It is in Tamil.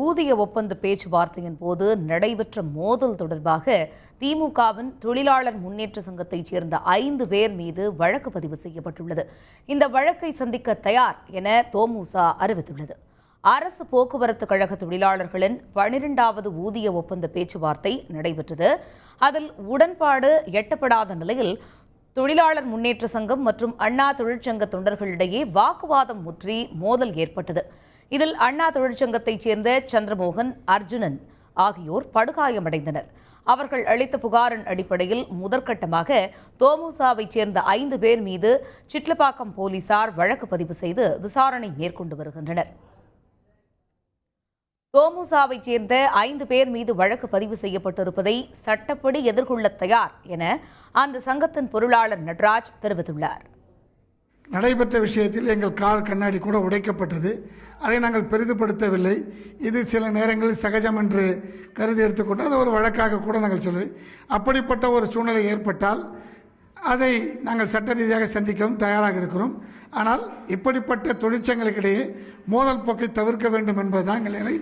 ஊதிய ஒப்பந்த பேச்சுவார்த்தையின் போது நடைபெற்ற மோதல் தொடர்பாக திமுகவின் தொழிலாளர் முன்னேற்ற சங்கத்தைச் சேர்ந்த 5 பேர் மீது வழக்கு பதிவு செய்யப்பட்டுள்ளது. இந்த வழக்கை சந்திக்க தயார் என தோமுச அறிவித்துள்ளது. அரசு போக்குவரத்து கழக தொழிலாளர்களின் 12வது ஊதிய ஒப்பந்த பேச்சுவார்த்தை நடைபெற்றது. அதில் உடன்பாடு எட்டப்படாத நிலையில் தொழிலாளர் முன்னேற்ற சங்கம் மற்றும் அண்ணா தொழிற்சங்க தொண்டர்களிடையே வாக்குவாதம் முற்றி மோதல் ஏற்பட்டது. இதில் அண்ணா தொழிற்சங்கத்தைச் சேர்ந்த சந்திரமோகன், அர்ஜுனன் ஆகியோர் படுகாயமடைந்தனர். அவர்கள் அளித்த புகாரின் அடிப்படையில் முதற்கட்டமாக தோமுசவைச் சேர்ந்த 5 பேர் மீது சிட்லப்பாக்கம் போலீசார் வழக்கு பதிவு செய்து விசாரணை மேற்கொண்டு வருகின்றனர். தோமுசவைச் சேர்ந்த 5 பேர் மீது வழக்கு பதிவு செய்யப்பட்டிருப்பதை சட்டப்படி எதிர்கொள்ள தயார் என அந்த சங்கத்தின் பொருளாளர் நடராஜ் தெரிவித்துள்ளார். நடைபெற்ற விஷயத்தில் எங்கள் கார் கண்ணாடி கூட உடைக்கப்பட்டது. அதை நாங்கள் பெரிதுபடுத்தவில்லை. இது சில நேரங்களில் சகஜம் என்று கருதி எடுத்துக்கொண்டு அது ஒரு வழக்காக கூட நாங்கள் சொல்லுவோம். அப்படிப்பட்ட ஒரு சூழ்நிலை ஏற்பட்டால் அதை நாங்கள் சட்ட ரீதியாக சந்திக்கவும் தயாராக இருக்கிறோம். ஆனால் இப்படிப்பட்ட தொழிற்சங்களுக்கிடையே மோதல் போக்கை தவிர்க்க வேண்டும் என்பதுதான் எங்கள் நிலை.